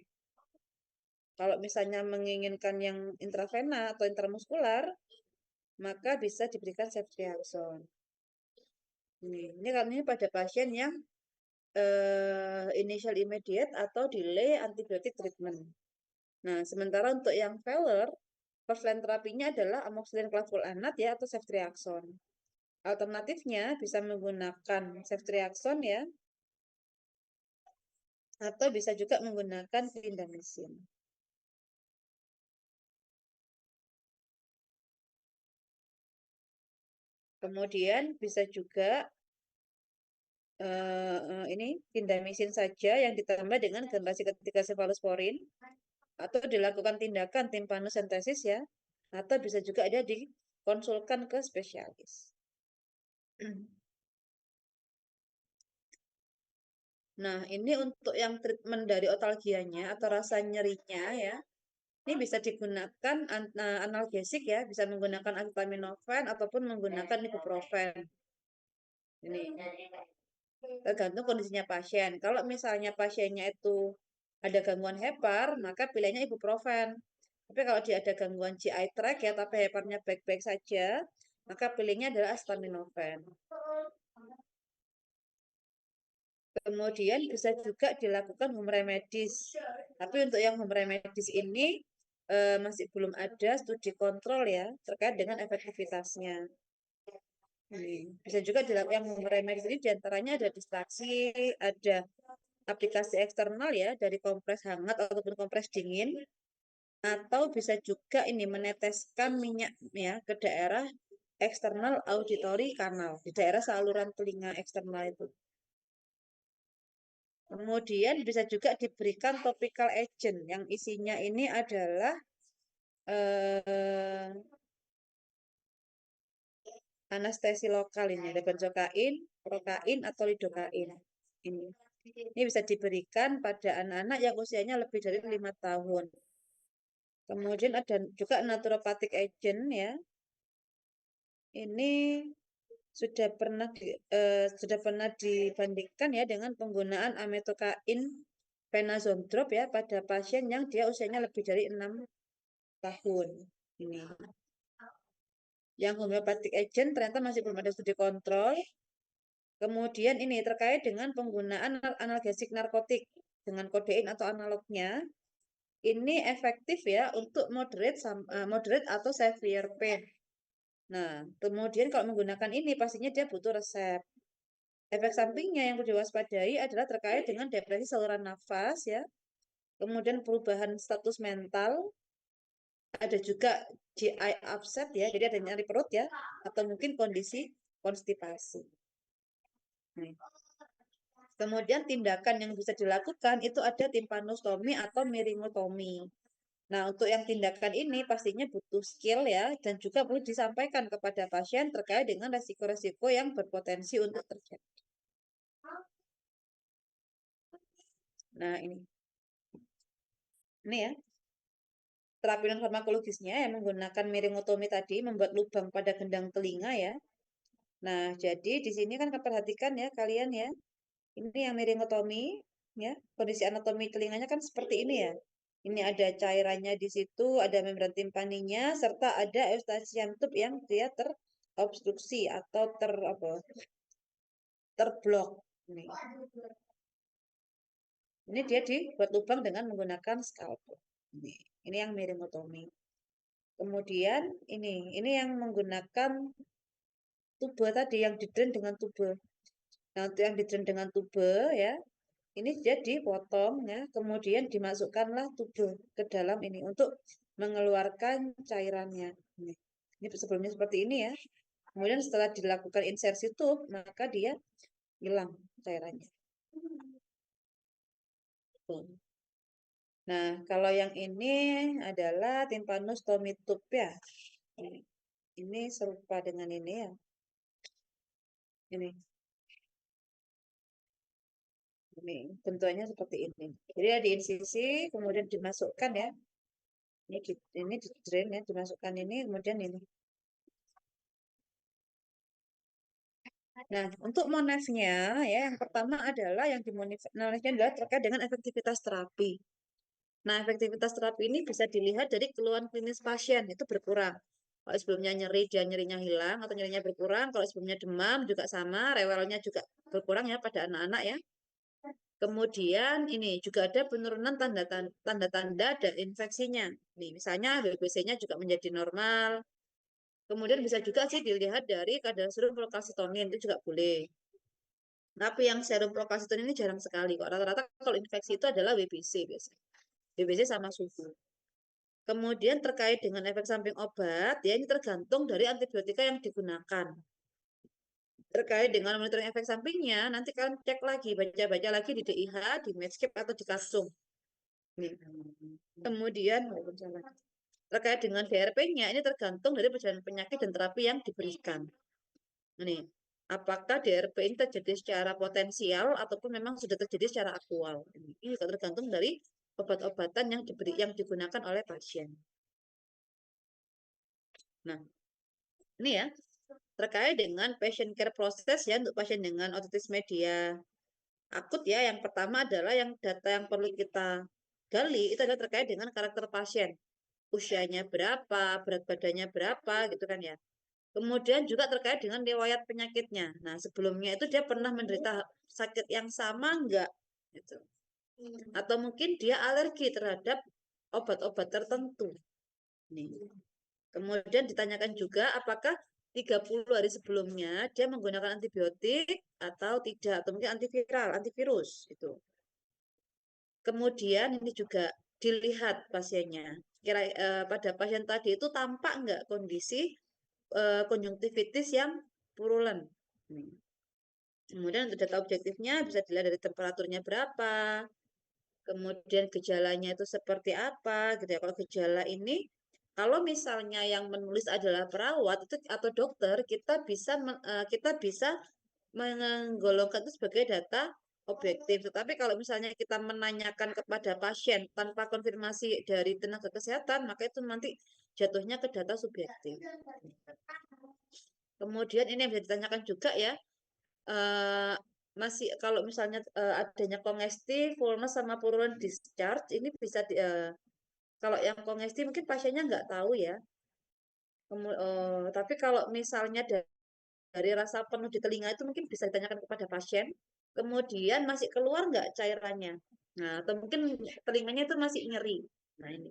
Kalau misalnya menginginkan yang intravena atau intramuskular, maka bisa diberikan ceftriaxone. Ini kalau ini pada pasien yang initial immediate atau delay antibiotic treatment. Nah, sementara untuk yang failure, first line terapinya adalah amoxicillin clavulanat ya atau ceftriaxone. Alternatifnya bisa menggunakan ceftriaxone ya atau bisa juga menggunakan clindamycin. Kemudian bisa juga ini clindamycin saja yang ditambah dengan generasi ketiga cephalosporin atau dilakukan tindakan timpanosentesis ya atau bisa juga ada dikonsulkan ke spesialis. Nah, ini untuk yang treatment dari otalgianya atau rasa nyerinya ya. Ini bisa digunakan analgesik ya, bisa menggunakan acetaminophen ataupun menggunakan ibuprofen. Ini tergantung kondisinya pasien. Kalau misalnya pasiennya itu ada gangguan hepar, maka pilihannya ibuprofen. Tapi kalau dia ada gangguan GI tract ya, tapi heparnya baik-baik saja, maka pilihnya adalah acetaminophen. Kemudian bisa juga dilakukan home remedies. Tapi untuk yang home remedies ini masih belum ada studi kontrol ya terkait dengan efektivitasnya. Bisa juga dilakukan yang home remedies ini diantaranya ada distraksi, ada aplikasi eksternal ya dari kompres hangat ataupun kompres dingin, atau bisa juga ini meneteskan minyak ya ke daerah eksternal auditory kanal di daerah saluran telinga eksternal itu. Kemudian bisa juga diberikan topical agent yang isinya ini adalah eh, anestesi lokal ini ada benzokain, prokain atau lidokain. Ini bisa diberikan pada anak-anak yang usianya lebih dari 5 tahun. Kemudian ada juga naturopathic agent ya. Ini sudah pernah dibandingkan ya dengan penggunaan ametokain venazone drop ya pada pasien yang dia usianya lebih dari 6 tahun. Ini. Yang homeopathic agent ternyata masih belum ada studi kontrol. Kemudian ini terkait dengan penggunaan analgesik narkotik dengan kodein atau analognya. Ini efektif ya untuk moderate atau severe pain. Nah, kemudian kalau menggunakan ini pastinya dia butuh resep. Efek sampingnya yang perlu diwaspadai adalah terkait dengan depresi saluran nafas ya. Kemudian perubahan status mental, ada juga GI upset ya, jadi ada nyari perut ya, atau mungkin kondisi konstipasi. Nih. Kemudian tindakan yang bisa dilakukan itu ada tympanostomy atau meringotomy. Nah, untuk yang tindakan ini pastinya butuh skill ya, dan juga perlu disampaikan kepada pasien terkait dengan resiko-resiko yang berpotensi untuk terjadi. Nah, ini ya, terapi non farmakologisnya yang menggunakan meringotomi tadi membuat lubang pada gendang telinga ya. Nah, jadi di sini kan perhatikan ya kalian ya, ini yang meringotomi ya, kondisi anatomi telinganya kan seperti ini ya. Ini ada cairannya di situ, ada membran timpaninya, serta ada eustachian tube yang dia terobstruksi atau terblok. Ini dia dibuat lubang dengan menggunakan scalpel. Ini yang meringotomi. Kemudian ini yang menggunakan tube tadi yang didrain dengan tube. Nah, untuk yang didrain dengan tube ya, ini dia dipotong ya, kemudian dimasukkanlah tube ke dalam ini untuk mengeluarkan cairannya. Ini sebelumnya seperti ini ya. Kemudian setelah dilakukan insersi tube, maka dia hilang cairannya. Nah, kalau yang ini adalah tympanostomy tube ya. Ini serupa dengan ini ya. Ini bentuknya seperti ini. Jadi ada insisi, kemudian dimasukkan ya. Ini di drain ya, dimasukkan ini, kemudian ini. Nah, untuk monefnya ya, yang pertama adalah yang monefnya adalah terkait dengan efektivitas terapi. Nah, efektivitas terapi ini bisa dilihat dari keluhan klinis pasien itu berkurang. Kalau sebelumnya nyeri, dia nyerinya hilang atau nyerinya berkurang. Kalau sebelumnya demam juga sama, rewelnya juga berkurang ya pada anak-anak ya. Kemudian ini juga ada penurunan tanda-tanda dan infeksinya. Nih, misalnya BBC-nya juga menjadi normal. Kemudian bisa juga sih dilihat dari kadar serum procalcitonin itu juga boleh. Tapi yang serum procalcitonin ini jarang sekali kok. Rata-rata kalau infeksi itu adalah WBC biasanya. WBC sama suhu. Kemudian terkait dengan efek samping obat, ya ini tergantung dari antibiotika yang digunakan. Terkait dengan monitoring efek sampingnya, nanti kalian cek lagi, baca-baca lagi di DIH, di Medscape atau di Kasum. Kemudian, terkait dengan DRP-nya, ini tergantung dari perjalanan penyakit dan terapi yang diberikan. Ini, apakah DRP ini terjadi secara potensial ataupun memang sudah terjadi secara aktual. Ini juga tergantung dari obat-obatan yang digunakan oleh pasien. Nah, ini ya, terkait dengan patient care process ya untuk pasien dengan otitis media akut ya. Yang pertama adalah yang data yang perlu kita gali itu adalah terkait dengan karakter pasien. Usianya berapa, berat badannya berapa gitu kan ya. Kemudian juga terkait dengan riwayat penyakitnya. Nah, sebelumnya itu dia pernah menderita sakit yang sama enggak gitu. Atau mungkin dia alergi terhadap obat-obat tertentu. Nih. Kemudian ditanyakan juga apakah 30 hari sebelumnya dia menggunakan antibiotik atau tidak, atau mungkin antiviral, antivirus itu. Kemudian ini juga dilihat pasiennya. Pada pasien tadi itu tampak enggak kondisi konjungtivitis yang purulen. Kemudian untuk data objektifnya bisa dilihat dari temperaturnya berapa, kemudian gejalanya itu seperti apa, gitu ya. Kalau gejala ini, kalau misalnya yang menulis adalah perawat itu atau dokter, kita bisa menggolongkan itu sebagai data objektif. Tetapi kalau misalnya kita menanyakan kepada pasien tanpa konfirmasi dari tenaga kesehatan, maka itu nanti jatuhnya ke data subjektif. Kemudian ini yang bisa ditanyakan juga ya, masih kalau misalnya adanya kongestif, fullness sama purulent discharge, ini bisa kalau yang kongestif mungkin pasiennya nggak tahu ya. Tapi kalau misalnya dari rasa penuh di telinga itu mungkin bisa ditanyakan kepada pasien. Kemudian masih keluar nggak cairannya? Nah, atau mungkin telinganya itu masih nyeri. Nah, ini.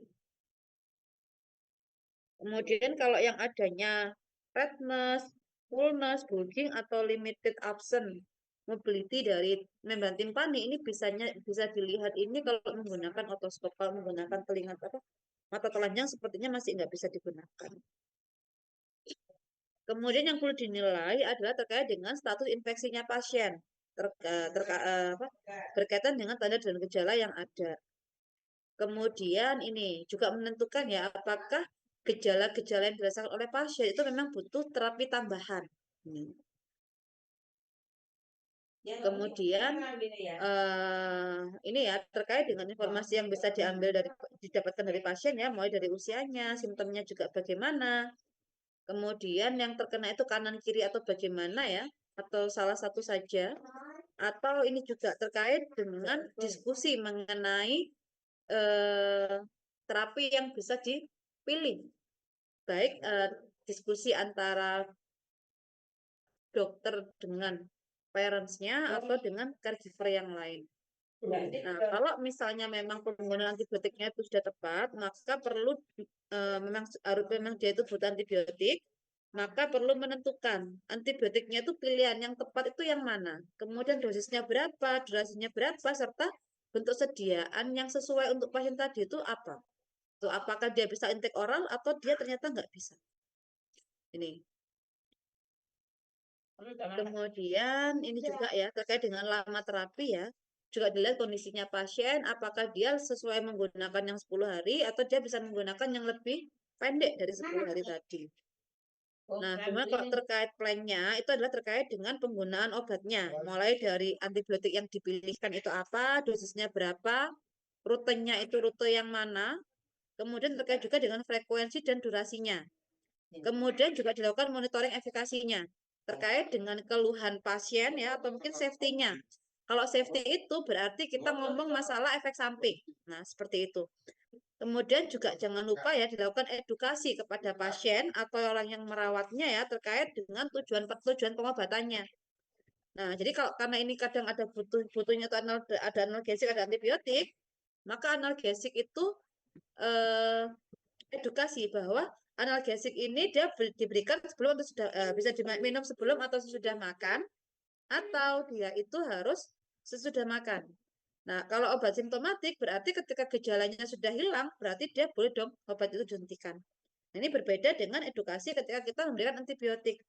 Kemudian kalau yang adanya redness, fullness, bulging, atau limited absent mobility dari membran timpani ini bisa dilihat ini kalau menggunakan otoskop, kalau menggunakan telinga mata telanjang sepertinya masih nggak bisa digunakan. Kemudian yang perlu dinilai adalah terkait dengan status infeksinya pasien. berkaitan dengan tanda dan gejala yang ada. Kemudian ini juga menentukan ya apakah gejala-gejala yang dirasakan oleh pasien itu memang butuh terapi tambahan. Kemudian ini ya terkait dengan informasi yang bisa didapatkan dari pasien ya, mulai dari usianya, simptomnya juga bagaimana. Kemudian yang terkena itu kanan kiri atau bagaimana ya, atau salah satu saja. Atau ini juga terkait dengan diskusi mengenai terapi yang bisa dipilih. Baik diskusi antara dokter dengan parents-nya atau dengan caregiver yang lain. Nah, kalau misalnya memang penggunaan antibiotiknya itu sudah tepat, maka perlu memang dia itu butuh antibiotik, maka perlu menentukan antibiotiknya itu pilihan yang tepat itu yang mana. Kemudian dosisnya berapa, durasinya berapa, serta bentuk sediaan yang sesuai untuk pasien tadi itu apa. Tuh, apakah dia bisa intake oral atau dia ternyata nggak bisa. Ini. Kemudian ini juga ya terkait dengan lama terapi ya. Juga dilihat kondisinya pasien, apakah dia sesuai menggunakan yang 10 hari atau dia bisa menggunakan yang lebih pendek dari 10 hari tadi. Nah, cuma kalau terkait plannya itu adalah terkait dengan penggunaan obatnya. Mulai dari antibiotik yang dipilihkan itu apa, dosisnya berapa, rutenya itu rute yang mana, kemudian terkait juga dengan frekuensi dan durasinya. Kemudian juga dilakukan monitoring efikasinya terkait dengan keluhan pasien ya atau mungkin safety-nya. Kalau safety itu berarti kita ngomong masalah efek samping. Nah, seperti itu. Kemudian juga jangan lupa ya dilakukan edukasi kepada pasien atau orang yang merawatnya ya terkait dengan tujuan pengobatannya. Nah, jadi kalau karena ini kadang ada butuhnya itu ada analgesik, ada antibiotik, maka analgesik itu edukasi bahwa analgesik ini dia diberikan sebelum atau sudah bisa diminum sebelum atau sesudah makan, atau dia itu harus sesudah makan. Nah, kalau obat simptomatik berarti ketika gejalanya sudah hilang, berarti dia boleh dong obat itu dihentikan. Nah, ini berbeda dengan edukasi ketika kita memberikan antibiotik.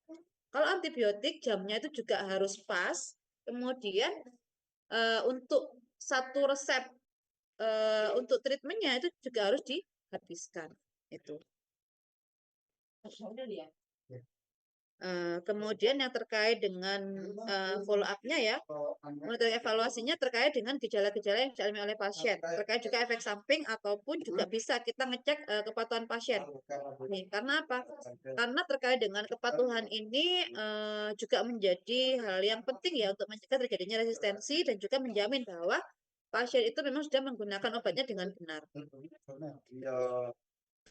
Kalau antibiotik jamnya itu juga harus pas, kemudian untuk satu resep untuk treatmentnya itu juga harus dihabiskan. Itu. Kemudian yang terkait dengan follow up-nya ya, monitoring evaluasinya terkait dengan gejala-gejala yang dialami oleh pasien, terkait juga efek samping ataupun juga bisa kita ngecek kepatuhan pasien. Nih, karena apa? Karena terkait dengan kepatuhan ini juga menjadi hal yang penting ya untuk mencegah terjadinya resistensi dan juga menjamin bahwa pasien itu memang sudah menggunakan obatnya dengan benar.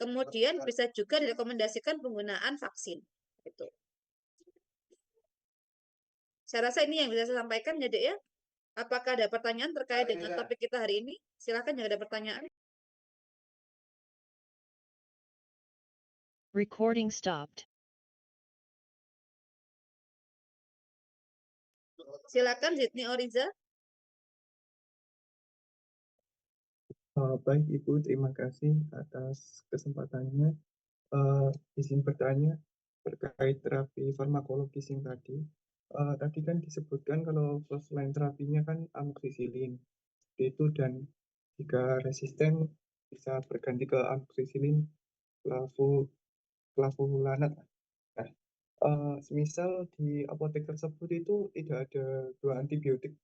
Kemudian bisa juga direkomendasikan penggunaan vaksin. Itu. Saya rasa ini yang bisa saya sampaikan ya, Dek ya. Apakah ada pertanyaan terkait dengan topik kita hari ini? Silakan jika ada pertanyaan. Recording stopped. Silakan Zidni Oriza. Baik Ibu, terima kasih atas kesempatannya. Izin bertanya terkait terapi farmakologis yang tadi. Tadi kan disebutkan kalau first line terapinya kan amoxicillin itu, dan jika resisten bisa berganti ke amoxicillin clavulanat. Nah, semisal di apotek tersebut itu tidak ada 2 antibiotik,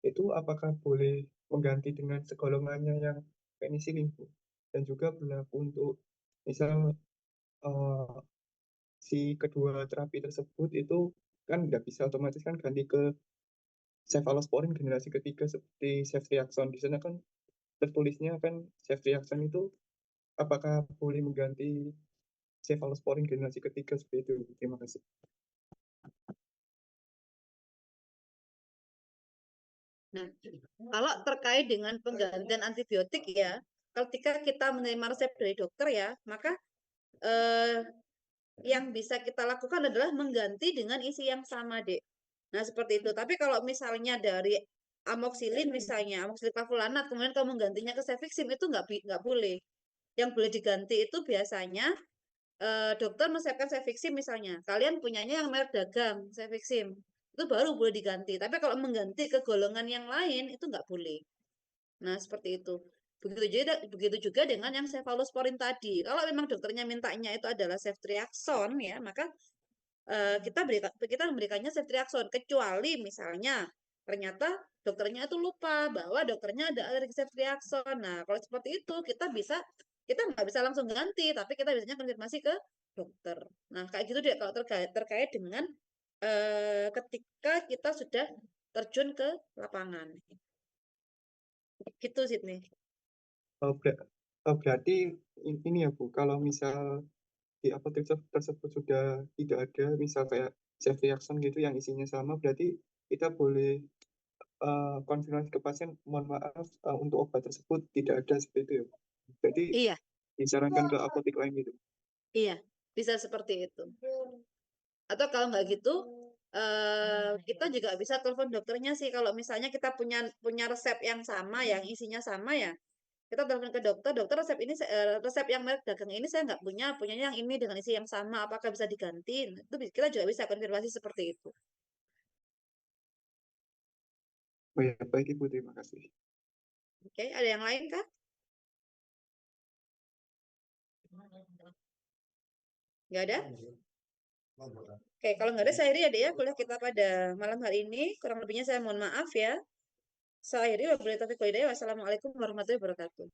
itu apakah boleh mengganti dengan segolongannya yang penisilin, Bu? Dan juga berlaku untuk misal si kedua terapi tersebut itu kan nggak bisa otomatis kan ganti ke cefalosporin generasi ketiga seperti ceftriaxone. Di sana kan tertulisnya kan ceftriaxone itu apakah boleh mengganti cefalosporin generasi ketiga seperti itu? Terima kasih. Nah, kalau terkait dengan penggantian antibiotik ya, ketika kita menerima resep dari dokter ya, maka yang bisa kita lakukan adalah mengganti dengan isi yang sama, Dek. Nah, seperti itu. Tapi kalau misalnya dari amoxicillin misalnya, amoxicillin clavulanat, kemudian kamu menggantinya ke cefixim, itu nggak boleh. Yang boleh diganti itu biasanya dokter meresepkan cefixim misalnya. Kalian punyanya yang merek dagang, cefixim. itu baru boleh diganti. Tapi kalau mengganti ke golongan yang lain itu nggak boleh. Nah, seperti itu. Begitu juga dengan yang cefalosporin tadi. Kalau memang dokternya mintanya itu adalah ceftriaxone ya, maka kita memberikannya ceftriaxone kecuali misalnya ternyata dokternya itu lupa bahwa dokternya ada alergi ceftriaxone. Nah, kalau seperti itu kita nggak bisa langsung ganti, tapi kita biasanya konfirmasi ke dokter. Nah, kayak gitu deh kalau terkait dengan ketika kita sudah terjun ke lapangan. Gitu Sydney. Berarti ini ya Bu, kalau misal di apotek tersebut sudah tidak ada misal kayak ceftriaxone gitu yang isinya sama, berarti kita boleh konfirmasi ke pasien, mohon maaf untuk obat tersebut tidak ada, seperti itu ya Bu. Jadi Iya, disarankan ke apotek lain gitu. iya, bisa seperti itu. Atau kalau nggak gitu, kita juga bisa telepon dokternya sih. Kalau misalnya kita punya resep yang sama, yang isinya sama ya, kita telepon ke dokter. Dokter resep yang merek dagang ini saya nggak punya, punyanya yang ini dengan isi yang sama. Apakah bisa diganti? Nah, itu kita juga bisa konfirmasi seperti itu. Oh ya, baik Ibu, terima kasih. Oke, ada yang lain kah? Nggak ada? Oke, kalau nggak ada saya akhiri ya deh ya kuliah kita pada malam hari ini. Kurang lebihnya saya mohon maaf ya. Saya akhiri wabillahi taufiq wal hidayah. Wassalamualaikum warahmatullahi wabarakatuh.